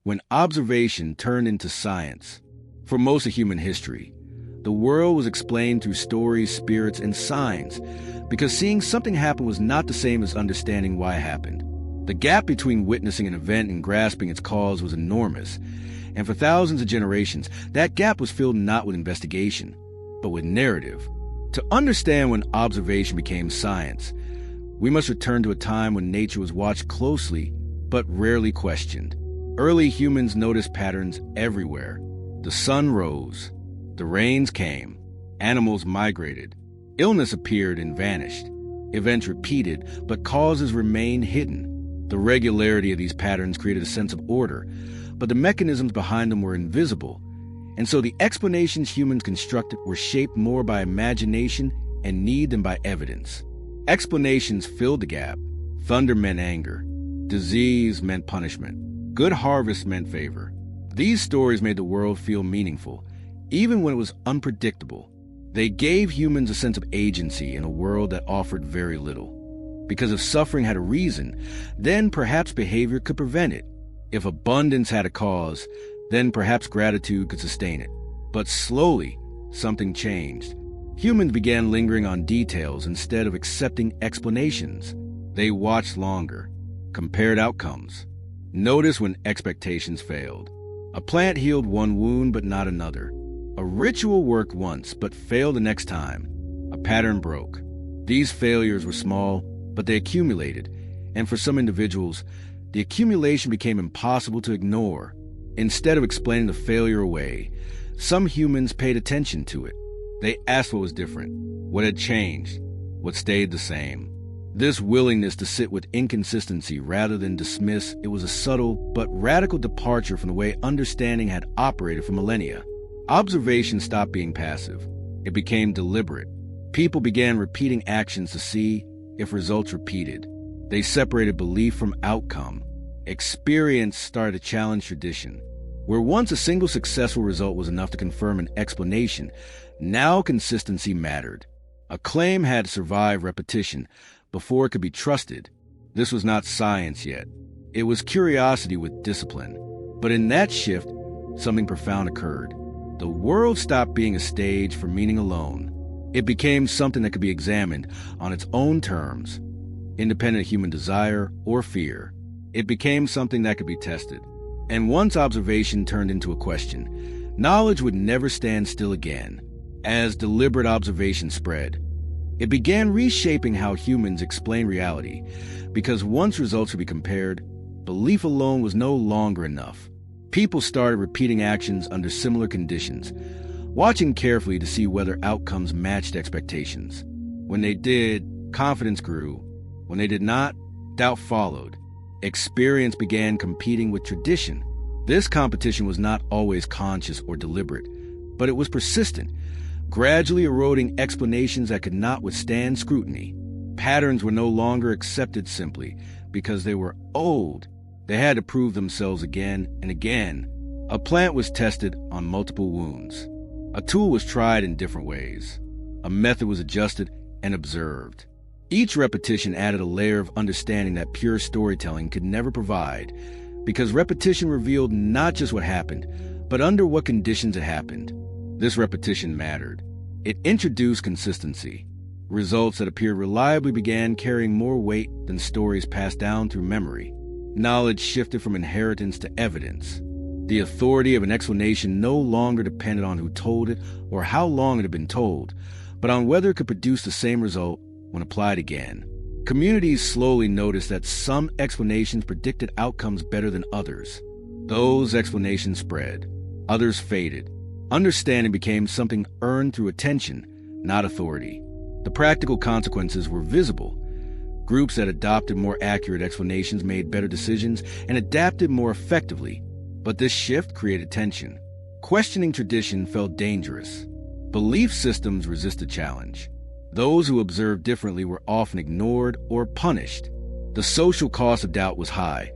when observation turned into science. For most of human history, the world was explained through stories, spirits, and signs, because seeing something happen was not the same as understanding why it happened. The gap between witnessing an event and grasping its cause was enormous, and for thousands of generations, that gap was filled not with investigation, but with narrative. To understand when observation became science, we must return to a time when nature was watched closely, but rarely questioned. Early humans noticed patterns everywhere. The sun rose, the rains came, animals migrated, illness appeared and vanished, events repeated, but causes remained hidden. The regularity of these patterns created a sense of order, but the mechanisms behind them were invisible, and so the explanations humans constructed were shaped more by imagination and need than by evidence. Explanations filled the gap. Thunder meant anger. Disease meant punishment. Good harvest meant favor. These stories made the world feel meaningful, even when it was unpredictable. They gave humans a sense of agency in a world that offered very little. Because if suffering had a reason, then perhaps behavior could prevent it. If abundance had a cause, then perhaps gratitude could sustain it. But slowly, something changed. Humans began lingering on details instead of accepting explanations. They watched longer, compared outcomes, noticed when expectations failed. A plant healed one wound but not another. A ritual worked once but failed the next time. A pattern broke. These failures were small, but they accumulated, and for some individuals, the accumulation became impossible to ignore. Instead of explaining the failure away, some humans paid attention to it. They asked what was different, what had changed, what stayed the same. This willingness to sit with inconsistency rather than dismiss it was a subtle but radical departure from the way understanding had operated for millennia. Observation stopped being passive. It became deliberate. People began repeating actions to see if results repeated. They separated belief from outcome. Experience started to challenge tradition. Where once a single successful result was enough to confirm an explanation, now consistency mattered. A claim had to survive repetition before it could be trusted. This was not science yet. It was curiosity with discipline. But in that shift, something profound occurred. The world stopped being a stage for meaning alone. It became something that could be examined on its own terms, independent of human desire or fear. It became something that could be tested. And once observation turned into a question, knowledge would never stand still again. As deliberate observation spread, it began reshaping how humans explain reality, because once results could be compared, belief alone was no longer enough. People started repeating actions under similar conditions, watching carefully to see whether outcomes matched expectations. When they did, confidence grew. When they did not, doubt followed. Experience began competing with tradition. This competition was not always conscious or deliberate, but it was persistent, gradually eroding explanations that could not withstand scrutiny. Patterns were no longer accepted simply because they were old. They had to prove themselves again and again. A plant was tested on multiple wounds. A tool was tried in different ways. A method was adjusted and observed. Each repetition added a layer of understanding that pure storytelling could never provide, because repetition revealed not just what happened, but under what conditions it happened. This repetition mattered. It introduced consistency. Results that appeared reliably began carrying more weight than stories passed down through memory. Knowledge shifted from inheritance to evidence. The authority of an explanation no longer depended on who told it or how long it had been told, but on whether it could produce the same result when applied again. Communities slowly noticed that some explanations predicted outcomes better than others. Those explanations spread. Others faded. Understanding became something earned through attention, not authority. The practical consequences were visible. Groups that adopted more accurate explanations made better decisions and adapted more effectively. But this shift created tension. Questioning tradition felt dangerous. Belief systems resisted challenge. Those who observed differently were often ignored or punished. The social cost of doubt was high,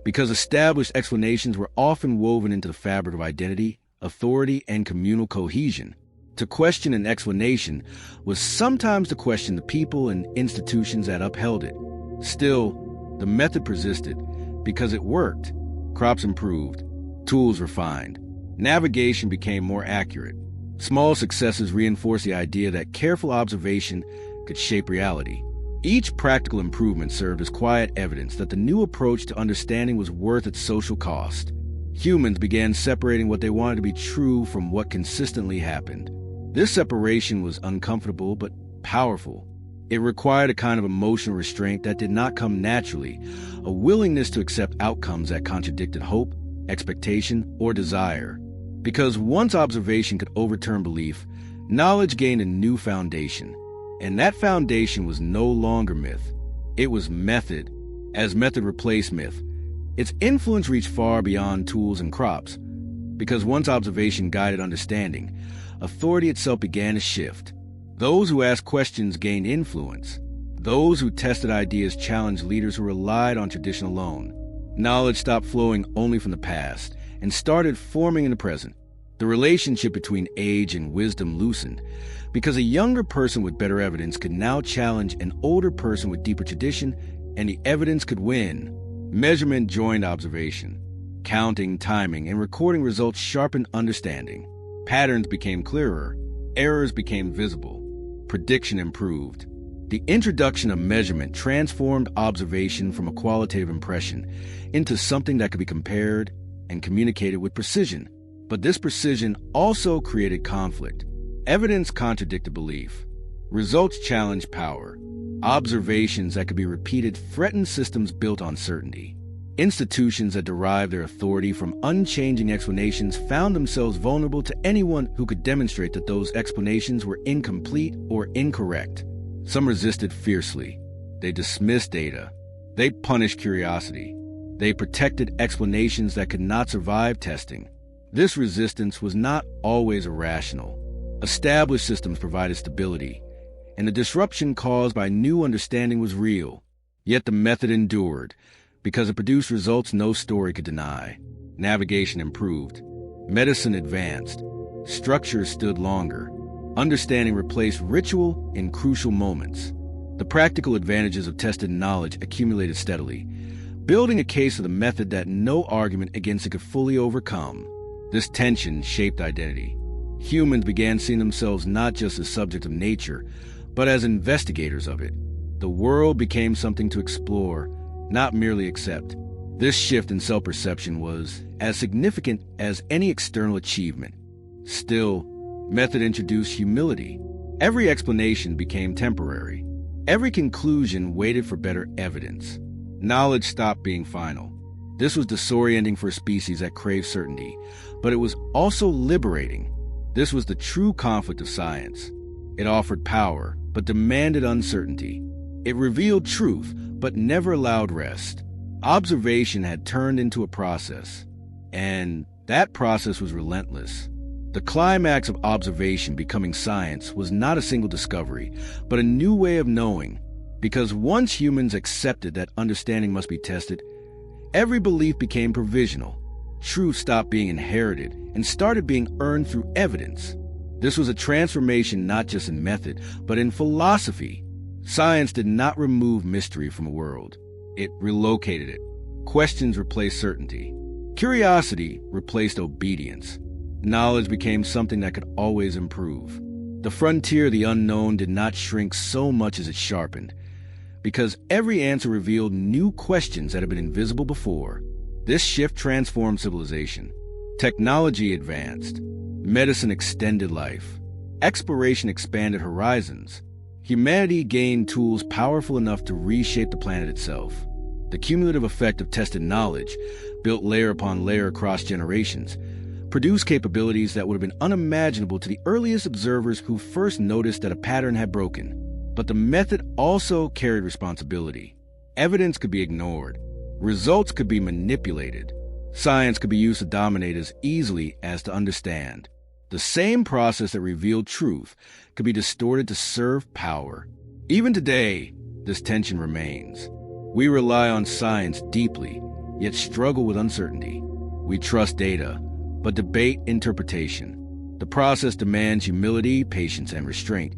because established explanations were often woven into the fabric of identity, authority, and communal cohesion. To question an explanation was sometimes to question the people and institutions that upheld it. Still, the method persisted because it worked. Crops improved, Tools refined. Navigation became more accurate. Small successes reinforced the idea that careful observation could shape reality. Each practical improvement served as quiet evidence that the new approach to understanding was worth its social cost. Humans began separating what they wanted to be true from what consistently happened. This separation was uncomfortable but powerful. It required a kind of emotional restraint that did not come naturally, a willingness to accept outcomes that contradicted hope, expectation, or desire. Because once observation could overturn belief, knowledge gained a new foundation. And that foundation was no longer myth. It was method. As method replaced myth, its influence reached far beyond tools and crops. Because once observation guided understanding, authority itself began to shift. Those who asked questions gained influence. Those who tested ideas challenged leaders who relied on tradition alone. Knowledge stopped flowing only from the past and started forming in the present. The relationship between age and wisdom loosened, because a younger person with better evidence could now challenge an older person with deeper tradition, and the evidence could win. Measurement joined observation. Counting, timing, and recording results sharpened understanding. Patterns became clearer. Errors became visible. Prediction improved. The introduction of measurement transformed observation from a qualitative impression into something that could be compared and communicated with precision. But this precision also created conflict. Evidence contradicted belief. Results challenged power. Observations that could be repeated threatened systems built on certainty. Institutions that derived their authority from unchanging explanations found themselves vulnerable to anyone who could demonstrate that those explanations were incomplete or incorrect. Some resisted fiercely. They dismissed data. They punished curiosity. They protected explanations that could not survive testing. This resistance was not always irrational. Established systems provided stability, and the disruption caused by new understanding was real. Yet the method endured, because it produced results no story could deny. Navigation improved. Medicine advanced. Structure stood longer. Understanding replaced ritual in crucial moments. The practical advantages of tested knowledge accumulated steadily, building a case for the method that no argument against it could fully overcome. This tension shaped identity. Humans began seeing themselves not just as subjects of nature, but as investigators of it. The world became something to explore, not merely accept. This shift in self-perception was as significant as any external achievement. Still, method introduced humility. Every explanation became temporary. Every conclusion waited for better evidence. Knowledge stopped being final. This was disorienting for a species that craved certainty, but it was also liberating. This was the true conflict of science. It offered power, but demanded uncertainty. It revealed truth, but never allowed rest. Observation had turned into a process, and that process was relentless. The climax of observation becoming science was not a single discovery, but a new way of knowing. Because once humans accepted that understanding must be tested, every belief became provisional. Truth stopped being inherited and started being earned through evidence. This was a transformation not just in method, but in philosophy. Science did not remove mystery from a world. It relocated it. Questions replaced certainty. Curiosity replaced obedience. Knowledge became something that could always improve. The frontier of the unknown did not shrink so much as it sharpened, because every answer revealed new questions that had been invisible before. This shift transformed civilization. Technology advanced. Medicine extended life. Exploration expanded horizons. Humanity gained tools powerful enough to reshape the planet itself. The cumulative effect of tested knowledge, built layer upon layer across generations, produced capabilities that would have been unimaginable to the earliest observers who first noticed that a pattern had broken. But the method also carried responsibility. Evidence could be ignored. Results could be manipulated. Science could be used to dominate as easily as to understand. The same process that revealed truth could be distorted to serve power. Even today, this tension remains. We rely on science deeply, yet struggle with uncertainty. We trust data, but debate interpretation. The process demands humility, patience, and restraint,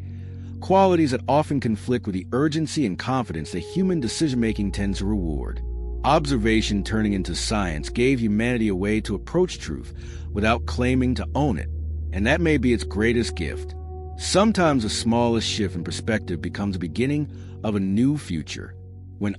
qualities that often conflict with the urgency and confidence that human decision-making tends to reward. Observation turning into science gave humanity a way to approach truth without claiming to own it, and that may be its greatest gift. Sometimes the smallest shift in perspective becomes the beginning of a new future. When